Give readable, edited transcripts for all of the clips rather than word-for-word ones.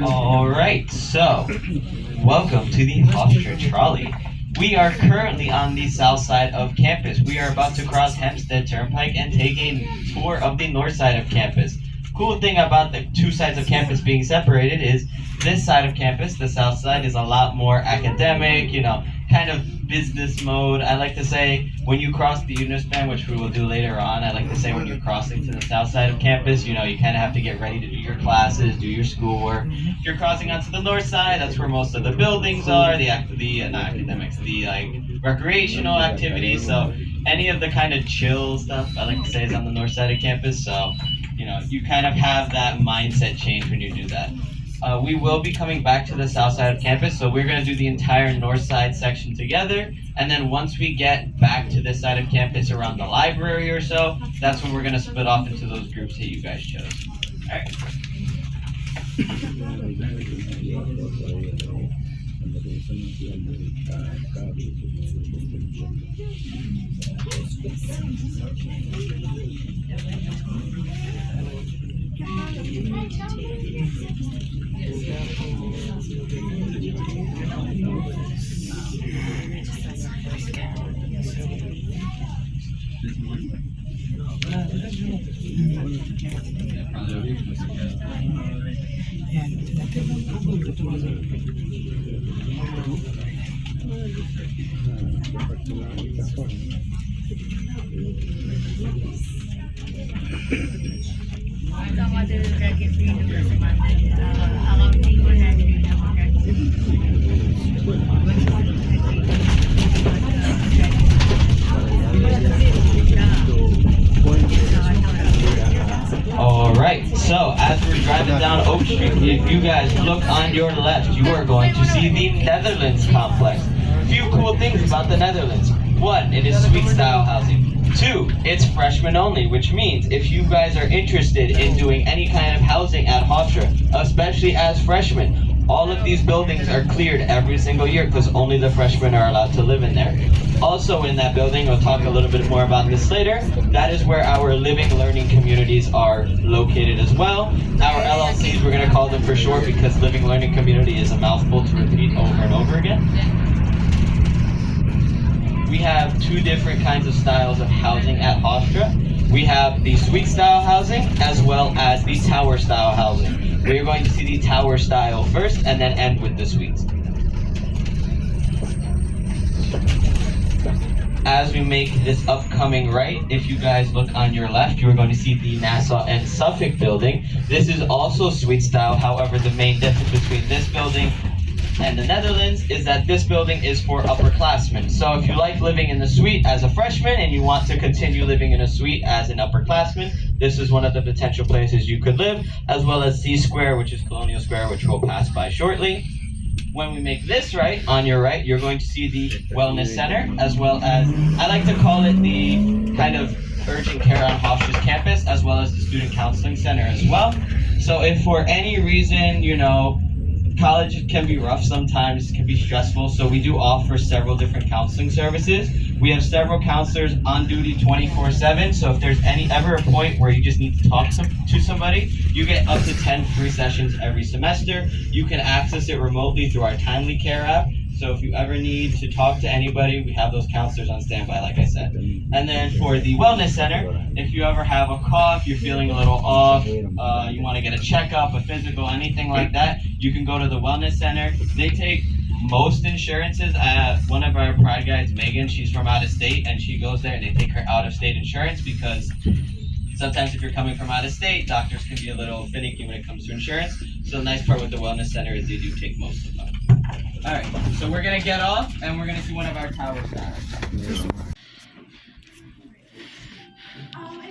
All right, so welcome to the HOFSTRA trolley. We are currently on the south side of campus. We are about to cross Hempstead Turnpike and take a tour of the north side of campus. Cool thing about the two sides of campus being separated is this side of campus, the south side, is a lot more academic, kind of business mode. I like to say when you cross the Unispan, which we will do later on, I like to say when you're crossing to the south side of campus, you kind of have to get ready to do your classes, do your schoolwork. If you're crossing onto the north side, that's where most of the buildings are, not academics, the recreational activities. So any of the kind of chill stuff, I like to say, is on the north side of campus. So, you kind of have that mindset change when you do that. We will be coming back to the south side of campus, so we're going to do the entire north side section together, and then once we get back to this side of campus around the library or so, that's when we're going to split off into those groups that you guys chose. All right. Alright, so as we're driving down Oak Street, if you guys look on your left, you are going to see the Netherlands complex. A few cool things about the Netherlands. One, it is suite style housing. Two, it's freshmen only, which means if you guys are interested in doing any kind of housing at HOFSTRA, especially as freshmen, all of these buildings are cleared every single year because only the freshmen are allowed to live in there. Also in that building, we'll talk a little bit more about this later, that is where our living learning communities are located as well. Our LLCs, we're going to call them for short because living learning community is a mouthful to repeat over and over again. We have two different kinds of styles of housing at HOFSTRA. We have the suite style housing as well as the tower style housing. We're going to see the tower style first and then end with the suites. As we make this upcoming right, if you guys look on your left, you're going to see the Nassau and Suffolk building. This is also suite style, however, the main difference between this building and the Netherlands is that this building is for upperclassmen. So if you like living in the suite as a freshman and you want to continue living in a suite as an upperclassman, this is one of the potential places you could live, as well as C Square, which is Colonial Square, which we'll pass by shortly. When we make this right, on your right, you're going to see the Wellness Center, as well as, I like to call it the kind of urgent care on HOFSTRA's campus, as well as the Student Counseling Center as well. So if for any reason, college can be rough sometimes, can be stressful, so we do offer several different counseling services. We have several counselors on duty 24/7, so if there's ever a point where you just need to talk to somebody, you get up to 10 free sessions every semester. You can access it remotely through our Timely Care app, so if you ever need to talk to anybody, we have those counselors on standby, like I said. And then for the Wellness Center, if you ever have a cough, you're feeling a little off, you want to get a checkup, a physical, anything like that, you can go to the Wellness Center. They take most insurances. One of our Pride guides, Megan, she's from out of state, and she goes there and they take her out of state insurance because sometimes if you're coming from out of state, doctors can be a little finicky when it comes to insurance. So the nice part with the Wellness Center is they do take most of them. All right, so we're gonna get off and we're gonna see one of our tower styles.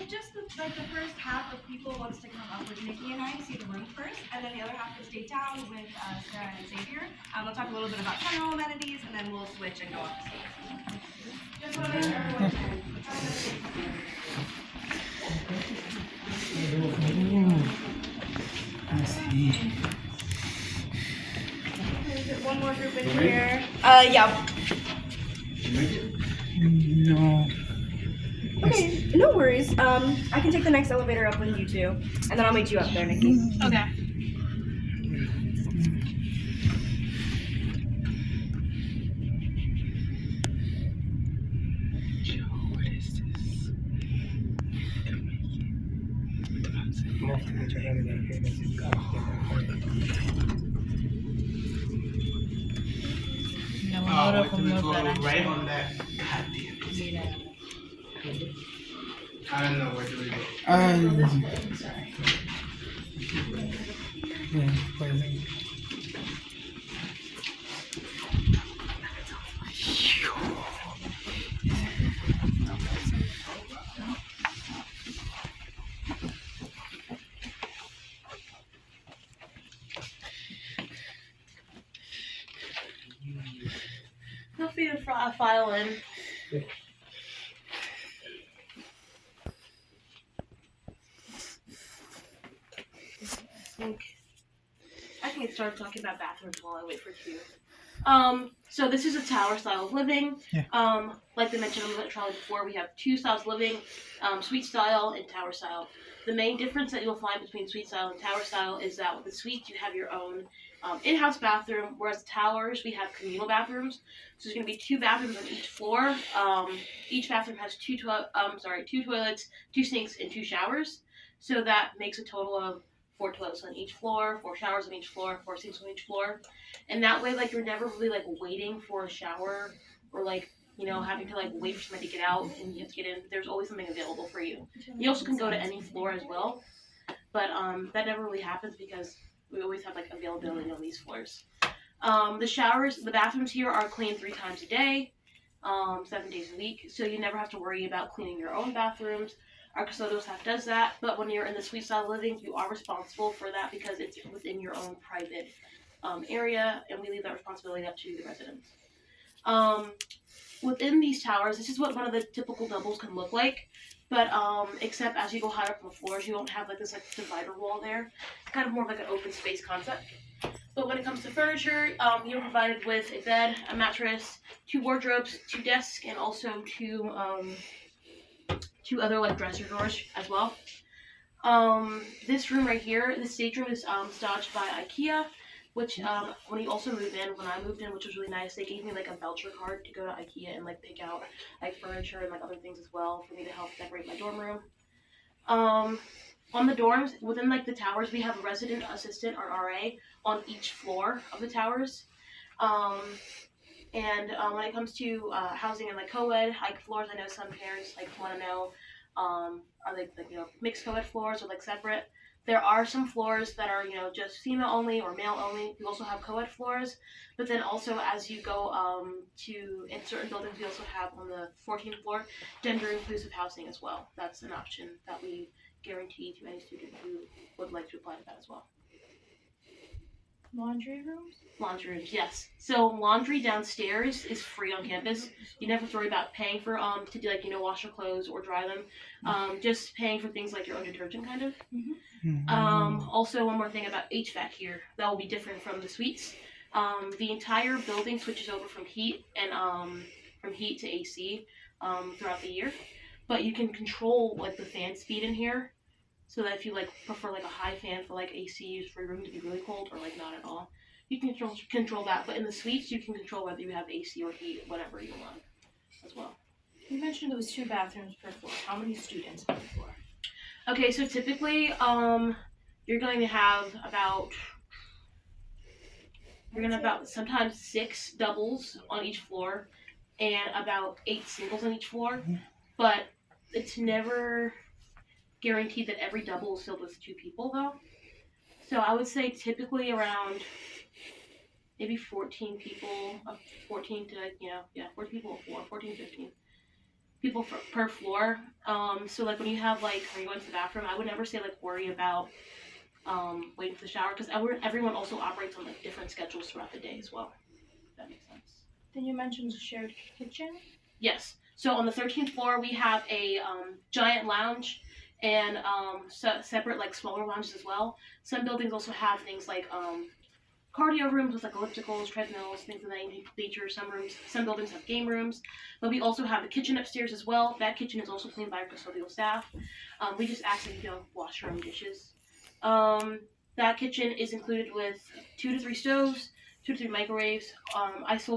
It just looks So like the first half of people wants to come up with Nikki and I to see the room first, and then the other half will stay down with Sarah and Xavier. We'll talk a little bit about general amenities, and then we'll switch and go up the stage. Just want to make sure everyone I see. There's one more group in here. Yeah. No. Okay, no worries. I can take the next elevator up with you two, and then I'll meet you up there, Nikki. Okay. What is this? Wait till we go right on that. God damn it. I don't know where do we go. Sorry. Yeah, poison. Feel free to file in. I can get started talking about bathrooms while I wait for Q. So this is a tower style of living. Yeah. Like they mentioned on the trolley before, we have two styles of living, suite style and tower style. The main difference that you'll find between suite style and tower style is that with the suites you have your own in-house bathroom, whereas the towers we have communal bathrooms. So there's going to be two bathrooms on each floor. Each bathroom has two toilets, two sinks, and two showers. So that makes a total of 4 toilets on each floor, 4 showers on each floor, 4 sinks on each floor. And that way, like, you're never really, like, waiting for a shower or, like, you know, having to, like, wait for somebody to get out and you have to get in. There's always something available for you. You also can go to any floor as well. But that never really happens because we always have, like, availability on these floors. The bathrooms here are cleaned 3 times a day, 7 days a week. So you never have to worry about cleaning your own bathrooms. Our custodial staff does that, but when you're in the suite style living, you are responsible for that because it's within your own private area, and we leave that responsibility up to the residents. Within these towers, this is what one of the typical doubles can look like, but except as you go higher up on the floors, you don't have like this like divider wall there. It's kind of more of like an open space concept. But when it comes to furniture, you're provided with a bed, a mattress, 2 wardrobes, 2 desks, and also 2 other like dresser drawers as well. This room right here, this stage room is staged by IKEA, which when you also move in, when I moved in, which was really nice, they gave me like a voucher card to go to IKEA and like pick out like furniture and like other things as well for me to help decorate my dorm room. On the dorms, within like the towers, we have a resident assistant or RA on each floor of the towers. And when it comes to housing and like co-ed, like floors, I know some parents like want to know, are they like, you know, mixed co-ed floors or like separate? There are some floors that are, you know, just female only or male only. We also have co-ed floors, but then also as you go in certain buildings, we also have on the 14th floor gender inclusive housing as well. That's an option that we guarantee to any student who would like to apply to that as well. Laundry rooms? Laundry rooms, yes. So laundry downstairs is free on campus. You never have to worry about paying for to do like, you know, wash your clothes or dry them. Just paying for things like your own detergent kind of. Also one more thing about HVAC here that will be different from the suites. The entire building switches over from heat to AC throughout the year. But you can control like the fan speed in here. So that if you like prefer like a high fan for like AC for your room to be really cold or like not at all, you can control that. But in the suites, you can control whether you have AC or heat, whatever you want, as well. You mentioned there was 2 bathrooms per floor. How many students per floor? Okay, so typically, you're going to have about sometimes 6 doubles on each floor, and about 8 singles on each floor. But it's never guaranteed that every double is filled with 2 people though. So I would say typically around maybe 14 people, 14 to 14 people or 14, 15. people per floor. So like when you have like when you go into the bathroom, I would never say like worry about waiting for the shower because everyone also operates on like different schedules throughout the day as well. If that makes sense. Then you mentioned a shared kitchen. Yes. So on the 13th floor, we have a giant lounge and separate like smaller lounges as well. Some buildings also have things like cardio rooms with like ellipticals, treadmills, things of that nature. Some buildings have game rooms, but we also have the kitchen upstairs as well. That kitchen is also cleaned by our custodial staff. We just ask that you don't wash your own dishes. That kitchen is included with 2 to 3 stoves, 2 to 3 microwaves, ice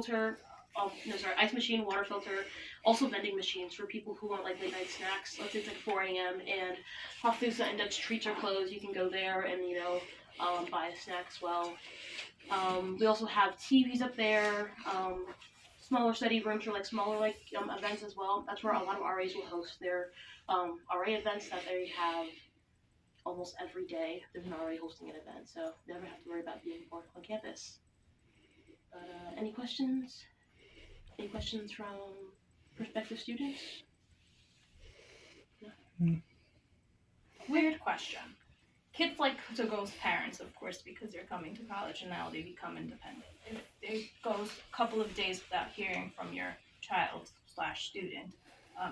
machine, water filter, also vending machines for people who want like late night snacks. Let's say it's like 4 a.m. and HOFSTRA and Dutch treats are closed. You can go there and buy a snack as well. We also have TVs up there, smaller study rooms for like smaller events as well. That's where a lot of RAs will host their RA events that they have almost every day. There's an RA hosting an event, so never have to worry about being bored on campus. But any questions? Any questions from prospective students? No? Weird question. Kids like to go with parents, of course, because they're coming to college and now they become independent. If it goes a couple of days without hearing from your child/student,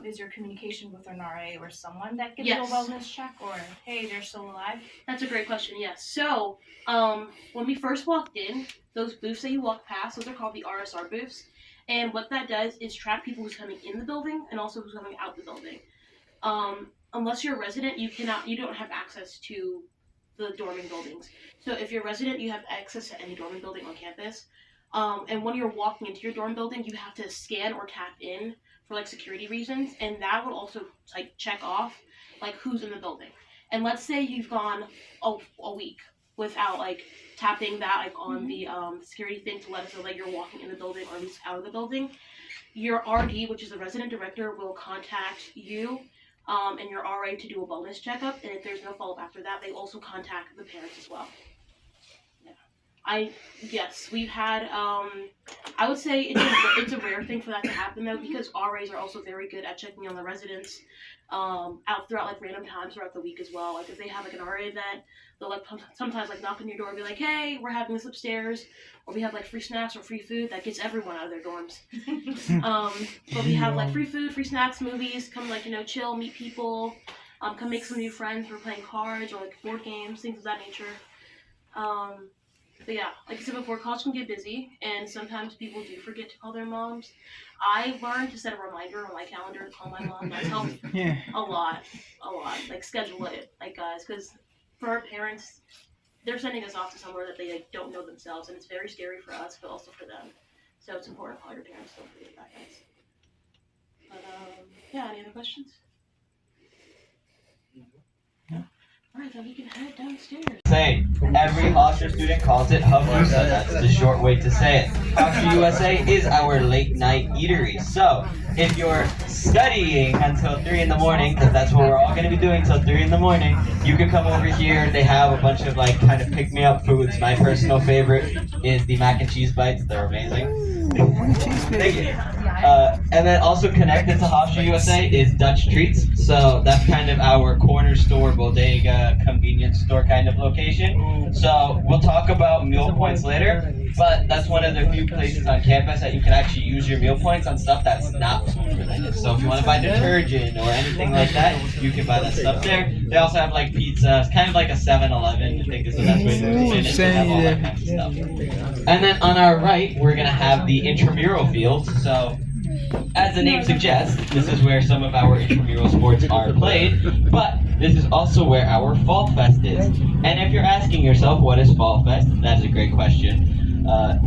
is there communication with an RA or someone that gives Yes. you a wellness check or, hey, they're still alive? That's a great question, yes. So, when we first walked in, those booths that you walk past, those are called the RSR booths. And what that does is track people who's coming in the building and also who's coming out the building. Unless you're a resident, you don't have access to the dorming buildings. So if you're a resident, you have access to any dorming building on campus. And when you're walking into your dorm building, you have to scan or tap in for like security reasons, and that would also like check off like who's in the building. And let's say you've gone a week without like tapping that like on the security thing to let us know that you're walking in the building or at least out of the building. Your RD, which is the resident director, will contact you and your RA to do a wellness checkup, and if there's no follow-up after that, they also contact the parents as well. Yes, we've had, I would say it's a rare thing for that to happen though, because RAs are also very good at checking on the residents out throughout like random times throughout the week as well. Like if they have like an RA event, they'll like sometimes like knock on your door and be like, hey, we're having this upstairs, or we have like free snacks or free food that gets everyone out of their dorms. But we have like free food, free snacks, movies, come like, chill, meet people, come make some new friends. We're playing cards or like board games, things of that nature. But yeah, like I said before, college can get busy, and sometimes people do forget to call their moms. I learned to set a reminder on my calendar to call my mom. That's helped a lot. Like schedule it, like guys, because for our parents, they're sending us off to somewhere that they like, don't know themselves, and it's very scary for us, but also for them. So it's important to call your parents. Don't forget that, guys. But yeah, any other questions? Alright, then we can head downstairs. Say, every HOFSTRA student calls it HOFSTRA. That's the short way to say it. HOFSTRA USA is our late night eatery. So, if you're studying until 3 in the morning, because that's what we're all going to be doing till 3 in the morning, you can come over here. They have a bunch of like kind of pick-me-up foods. My personal favorite is the mac and cheese bites. They're amazing. Thank you. And then also connected to HOFSTRA USA is Dutch Treats. So that's kind of our corner store, bodega, convenience store kind of location. So we'll talk about meal points later, but that's one of the few places on campus that you can actually use your meal points on stuff that's not food related. So if you want to buy detergent or anything like that, you can buy that stuff there. They also have like pizza. It's kind of like a 7-Eleven, I think is the best way to explain it. They have all that kind of stuff. And then on our right, we're going to have the intramural field. So as the name suggests, this is where some of our intramural sports are played, but this is also where our Fall Fest is. And if you're asking yourself, what is Fall Fest? That is a great question.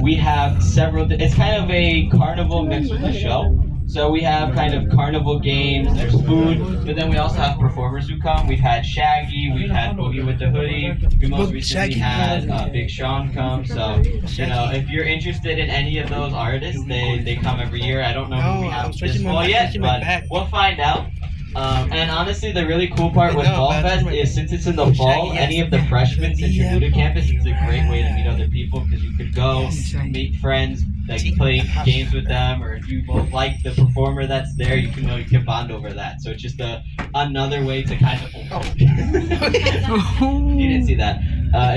We have several, it's kind of a carnival mixed with a show. So we have kind of carnival games, there's food, but then we also have performers who come. We've had Shaggy, we've had Boogie with the Hoodie, we most recently had Big Sean come. So, if you're interested in any of those artists, they come every year. I don't know who we have this fall yet, but we'll find out. And honestly, the really cool part with Fall Fest is since it's in the fall, any of the freshmen, since you're new to campus, it's a great way to meet other people because you could go, meet friends, like play games with them, or if you both like the performer that's there, you can bond over that. So it's just another way to kind of. You didn't see that.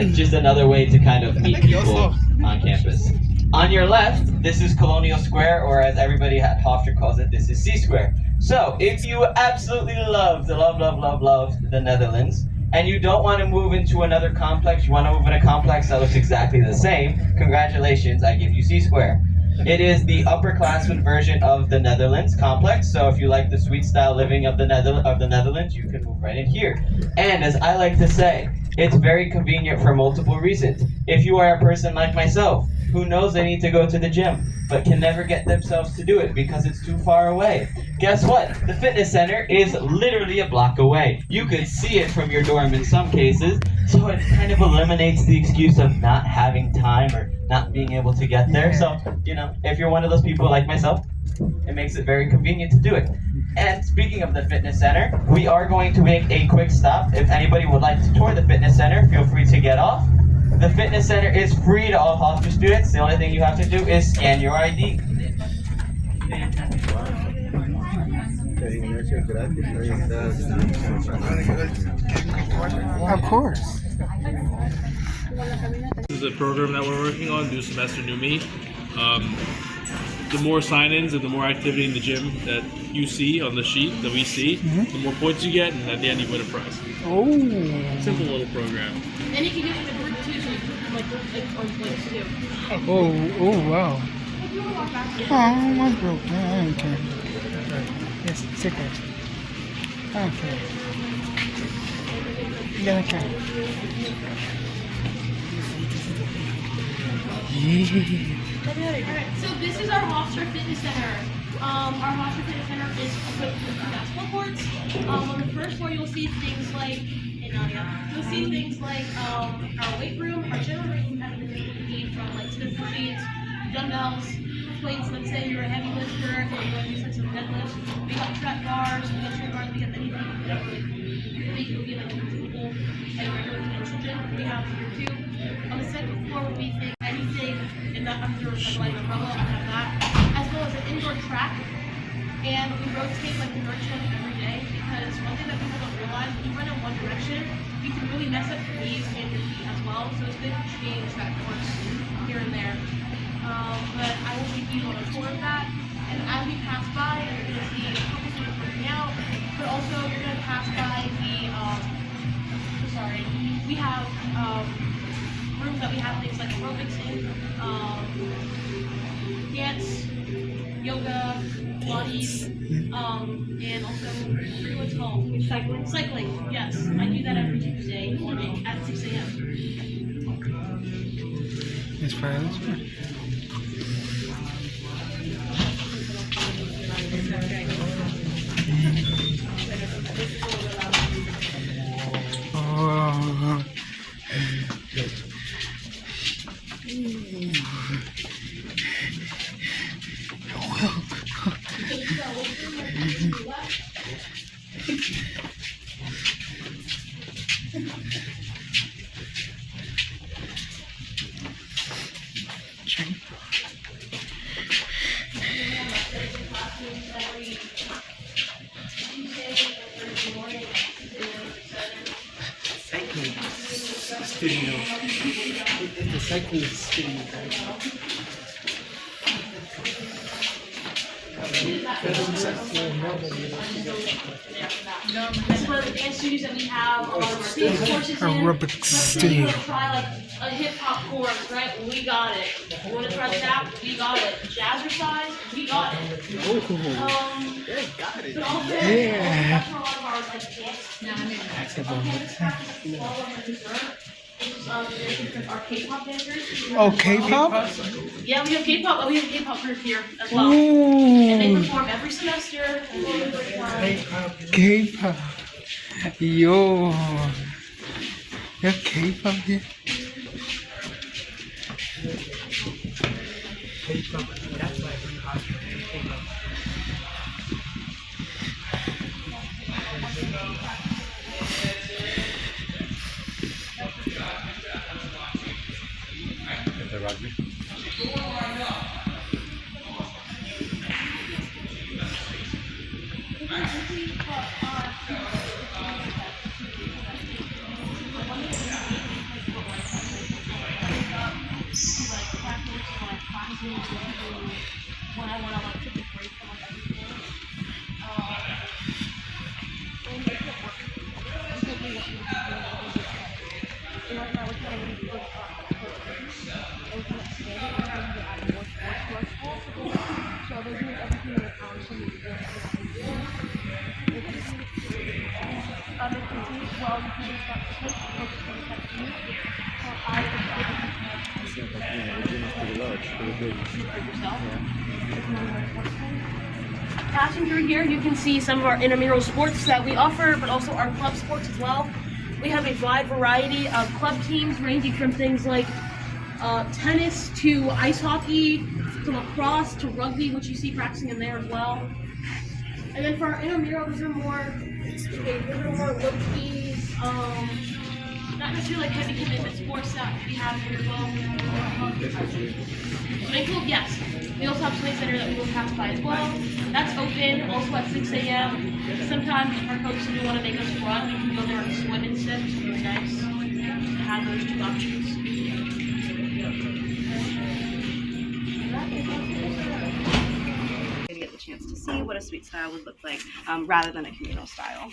It's just another way to kind of meet people on campus. On your left, this is Colonial Square, or as everybody at HOFSTRA calls it, this is C Square. So if you absolutely love the Netherlands, and you don't want to move into another complex, you want to move in a complex that looks exactly the same, congratulations, I give you C Square. It is the upperclassman version of the Netherlands complex, so if you like the suite style living of the Netherlands, you can move right in here. And as I like to say, it's very convenient for multiple reasons. If you are a person like myself, who knows they need to go to the gym, but can never get themselves to do it because it's too far away. Guess what? The fitness center is literally a block away. You could see it from your dorm in some cases, so it kind of eliminates the excuse of not having time or not being able to get there. So, if you're one of those people like myself, it makes it very convenient to do it. And speaking of the fitness center, we are going to make a quick stop. If anybody would like to tour the fitness center, feel free to get off. The fitness center is free to all HOFSTRA students. The only thing you have to do is scan your ID. Of course. This is a program that we're working on, New Semester, New Me. The more sign-ins and the more activity in the gym that you see on the sheet that we see, the more points you get, and at the end you win a prize. Oh. Simple little program. And you can do it in a group too, so you can on points too. Oh, wow. Oh, my broken. I don't care. Yes, it's okay. I don't care. Yeah, I care. Yeah. Alright, so this is our HOFSTRA Fitness Center. Our HOFSTRA Fitness Center is equipped with two basketball courts. On the first floor, you'll see things like, you'll see things like our weight room, our gym room, and everything you need from like Smith machines, dumbbells, plates. Let's say you're a heavy lifter and you're going to do some deadlifts. We got trap bars, we got straight bars, we got anything that would be like a typical like regular convention gym. We have here too. On the second floor would be anything in that under like umbrella, I have that, as well as an indoor track. And we rotate like the direction every day because one thing that people don't realize, if you run in one direction, you can really mess up your knees and your feet as well. So it's good to change that course here and there. But I will give you a tour of that. And as we pass by, you're going to see a couple students working out, but also you're going to pass by we have rooms that we have things like aerobics in, dance, yoga, Pilates, and also what's it called? Cycling. Cycling, yes. I do that every Tuesday morning at 6 a.m. It's fine. It's fine. Oh. Studio. It's a cycling studio. As well as the dance studios that we have, all of our dance courses in. Aerobic Let's say studio. you want to try like a hip hop chorus, right? We got it. You want to try tap? We got it. Jazzercise? We got it. But also, that's where a lot of our like dance practice all of the dessert. Our K-pop dancers. Oh, K-pop? Yeah, we have K-pop. We have a K-pop group here as well. And they Ooh. perform every semester. K-pop. Yo. You have K-pop here? K-pop. That's why it's hot. K-pop. Rugby. When I want to like take a break from like everything. And make it work. Because we want you to be doing a little bit better. And right now we're trying to do and we're kind of expanding and trying to add more sports to our school. So they're doing everything in their power to make it work. They continue well, you can start to switch focus on the technique. Passing through here, you can see some of our intramural sports that we offer, but also our club sports as well. We have a wide variety of club teams ranging from things like tennis to ice hockey to lacrosse to rugby, which you see practicing in there as well. And then for our intramural, those are more low keys, not necessarily like heavy commitment sports that we have here as well. Swimming pool, yes. We also have a swing center that we will pass by as well. That's open also at 6 a.m. Sometimes if our coaches do want to make us run, we can go there and swim instead, which is really nice to have those two options. Get the chance to see what a suite style would look like rather than a communal style.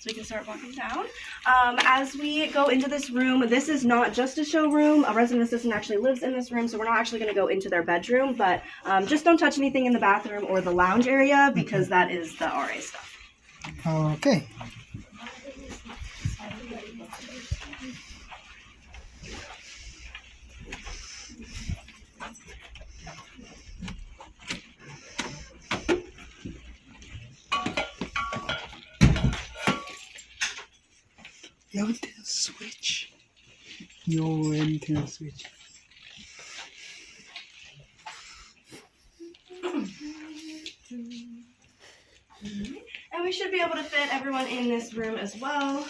So we can start walking down. As we go into this room, this is not just a showroom. A resident assistant actually lives in this room, so we're not actually going to go into their bedroom, but just don't touch anything in the bathroom or the lounge area because that is the RA stuff. Okay. Your Nintendo Switch. Your Nintendo Switch. And we should be able to fit everyone in this room as well.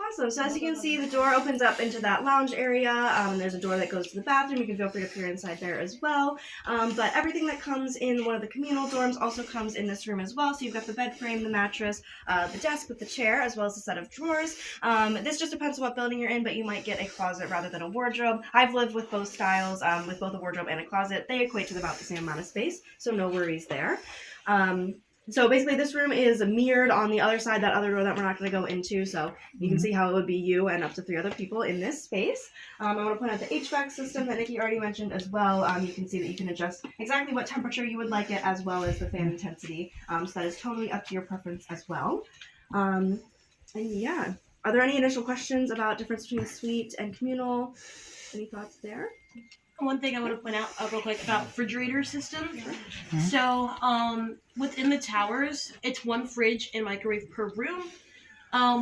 Awesome. So as you can see, the door opens up into that lounge area. And there's a door that goes to the bathroom. You can feel free to peer inside there as well. But everything that comes in one of the communal dorms also comes in this room as well. So you've got the bed frame, the mattress, the desk with the chair, as well as a set of drawers. This just depends on what building you're in, but you might get a closet rather than a wardrobe. I've lived with both styles, with both a wardrobe and a closet. They equate to about the same amount of space, so no worries there. So basically this room is mirrored on the other side, that other door that we're not going to go into, so you can see how it would be you and up to 3 other people in this space. I want to point out the HVAC system that Nikki already mentioned as well. You can see that you can adjust exactly what temperature you would like it, as well as the fan intensity, so that is totally up to your preference as well. And yeah, are there any initial questions about difference between suite and communal? Any thoughts there? One thing I want to point out real quick about refrigerator systems. So within the towers, it's 1 fridge and microwave per room.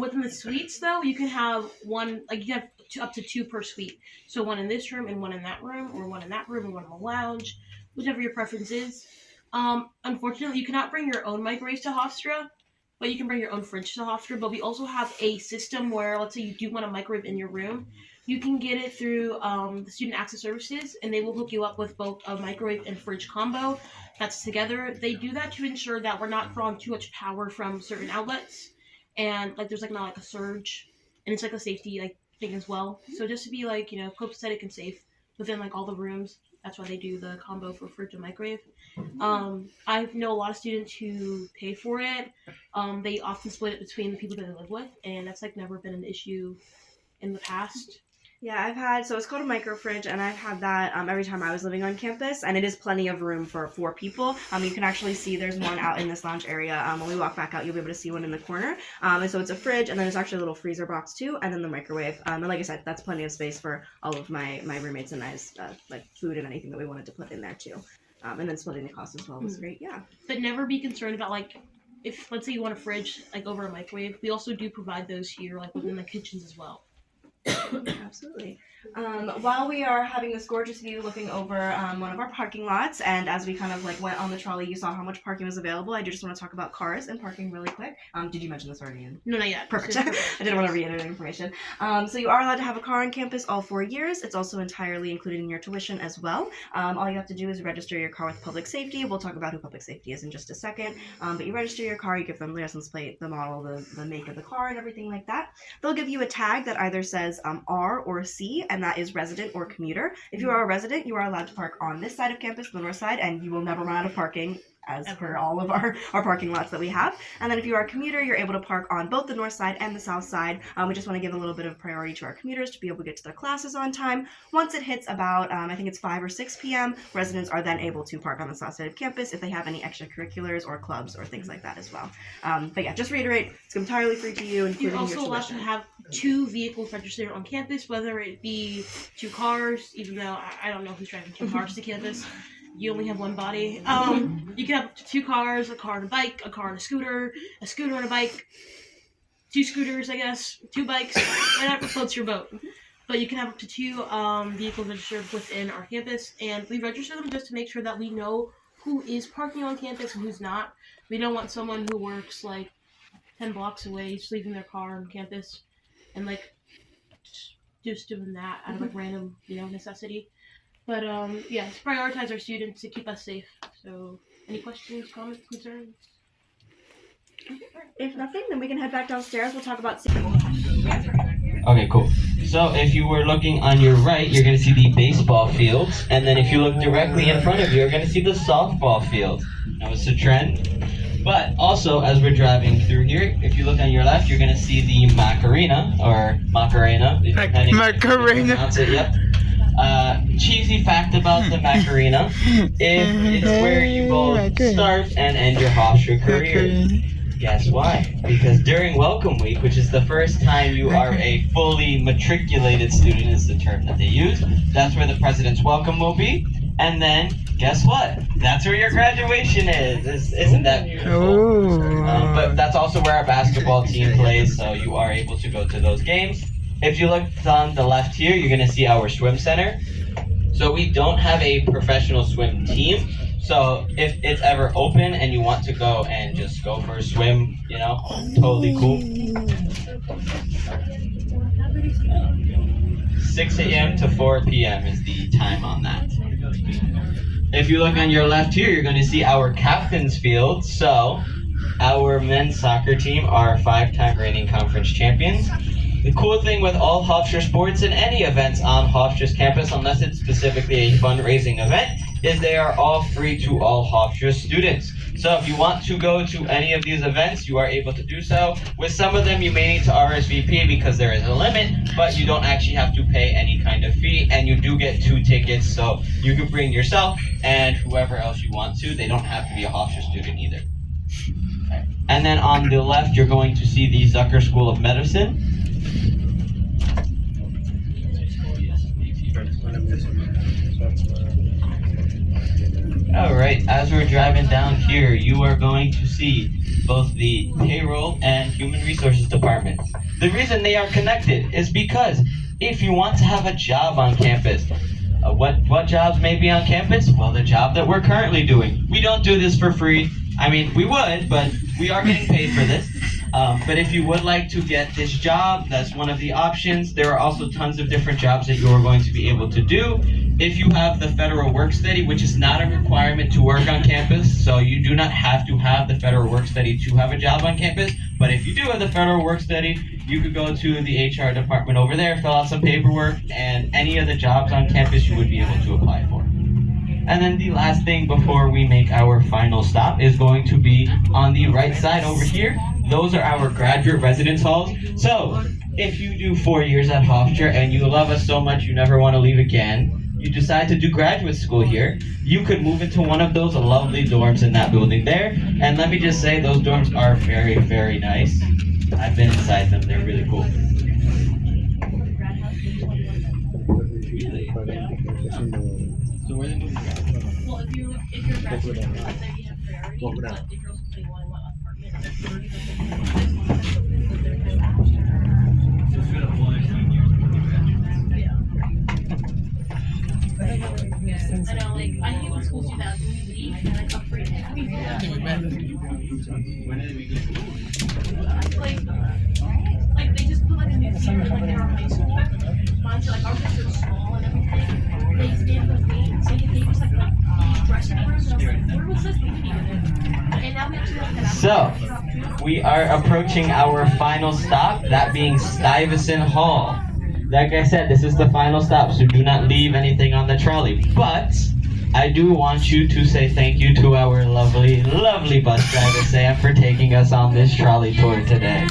Within the suites, though, you can have one, like you have up to 2 per suite. So 1 in this room and 1 in that room, or 1 in that room and 1 in the lounge, whichever your preference is. Unfortunately, you cannot bring your own microwaves to HOFSTRA, but you can bring your own fridge to HOFSTRA. But we also have a system where, let's say you do want a microwave in your room, you can get it through the Student Access Services, and they will hook you up with both a microwave and fridge combo that's together. They do that to ensure that we're not drawing too much power from certain outlets, and like there's like not like a surge, and it's like a safety like thing as well. So just to be like, you know, copacetic and safe within like all the rooms. That's why they do the combo for fridge and microwave. I know a lot of students who pay for it. They often split it between the people that they live with, and that's like never been an issue in the past. Yeah, I've had, so it's called a micro fridge, and I've had that every time I was living on campus, and it is plenty of room for 4 people. You can actually see there's one out in this lounge area. When we walk back out, you'll be able to see one in the corner. And so it's a fridge, and then there's actually a little freezer box too, and then the microwave. And like I said, that's plenty of space for all of my roommates and I's like food and anything that we wanted to put in there too. And then splitting the cost as well was great, yeah. But never be concerned about like, if let's say you want a fridge like over a microwave, we also do provide those here like within the kitchens as well. Absolutely. While we are having this gorgeous view looking over one of our parking lots, and as we kind of like went on the trolley, you saw how much parking was available. I do just want to talk about cars and parking really quick. Did you mention this already? Ian? No, not yet. Perfect. I didn't want to reiterate information. So you are allowed to have a car on campus all 4 years. It's also entirely included in your tuition as well. All you have to do is register your car with public safety. We'll talk about who public safety is in just a second. But you register your car, you give them the license plate, the model, the make of the car, and everything like that. They'll give you a tag that either says R or C, and that is resident or commuter. If you are a resident, you are allowed to park on this side of campus, the north side, and you will never run out of parking as per all of our parking lots that we have. And then if you are a commuter, you're able to park on both the north side and the south side. We just want to give a little bit of priority to our commuters to be able to get to their classes on time. Once it hits about, I think it's 5 or 6 p.m., residents are then able to park on the south side of campus if they have any extracurriculars or clubs or things like that as well. But yeah, just reiterate, it's entirely free to you, including You're also your allowed to tuition. have 2 vehicles registered on campus, whether it be 2 cars, even though I don't know who's driving 2 cars to campus. You only have one body. You can have up to 2 cars, a car and a bike, a car and a scooter and a bike, 2 scooters, I guess, 2 bikes, whatever floats your boat. But you can have up to 2 vehicles registered within our campus, and we register them just to make sure that we know who is parking on campus and who's not. We don't want someone who works like 10 blocks away just leaving their car on campus and like just doing that out of like random, necessity. But yeah, let's prioritize our students to keep us safe. So, any questions, comments, concerns? If nothing, then we can head back downstairs. We'll talk about Okay, cool. So if you were looking on your right, you're going to see the baseball fields. And then if you look directly in front of you, you're going to see the softball field. Now it's a trend. But also, as we're driving through here, if you look on your left, you're going to see the Macarena, or Macarena. Depending on how you pronounce it, yep. Cheesy fact about the Macarena is it's where you both start and end your HOFSTRA career. Guess why? Because during Welcome Week, which is the first time you are a fully matriculated student, is the term that they use, that's where the President's Welcome will be. And then, guess what? That's where your graduation is. Isn't that beautiful? But that's also where our basketball team plays, so you are able to go to those games. If you look on the left here, you're going to see our swim center. So we don't have a professional swim team. So if it's ever open and you want to go and just go for a swim, totally cool. 6 a.m. to 4 p.m. is the time on that. If you look on your left here, you're going to see our captain's field. So our men's soccer team are 5-time reigning conference champions. The cool thing with all HOFSTRA sports and any events on HOFSTRA's campus, unless it's specifically a fundraising event, is they are all free to all HOFSTRA students. So if you want to go to any of these events, you are able to do so. With some of them, you may need to RSVP because there is a limit, but you don't actually have to pay any kind of fee, and you do get 2 tickets, so you can bring yourself and whoever else you want to. They don't have to be a HOFSTRA student either. Okay. And then on the left, you're going to see the Zucker School of Medicine. Alright, as we're driving down here, you are going to see both the payroll and human resources departments. The reason they are connected is because if you want to have a job on campus, what jobs may be on campus? Well, the job that we're currently doing. We don't do this for free. I mean, we would, but we are getting paid for this. But if you would like to get this job, that's one of the options. There are also tons of different jobs that you are going to be able to do. If you have the federal work study, which is not a requirement to work on campus, so you do not have to have the federal work study to have a job on campus, but if you do have the federal work study, you could go to the HR department over there, fill out some paperwork, and any of the jobs on campus you would be able to apply for. And then the last thing before we make our final stop is going to be on the right side over here. Those are our graduate residence halls. So if you do 4 years at HOFSTRA and you love us so much you never want to leave again, you decide to do graduate school here, you could move into one of those lovely dorms in that building there. And let me just say, those dorms are very, very nice. I've been inside them. They're really cool. Really? So where are they moving from? Well, if you're graduating, let's say you have priority, but if you're also putting one in one apartment, that's 30 to 50. I know, like, I hate when schools do that. When you leave, and like upgrade it. Like they just put like a new theater like in our high school. Mine said like our kids are small and everything. They stand with me, so they gave us like dressing rooms. And I was like, where was this? We didn't even. And now we actually have that. So, we are approaching our final stop, that being Stuyvesant Hall. Like I said, this is the final stop, so do not leave anything on the trolley. But I do want you to say thank you to our lovely, lovely bus driver, Sam, for taking us on this trolley tour today.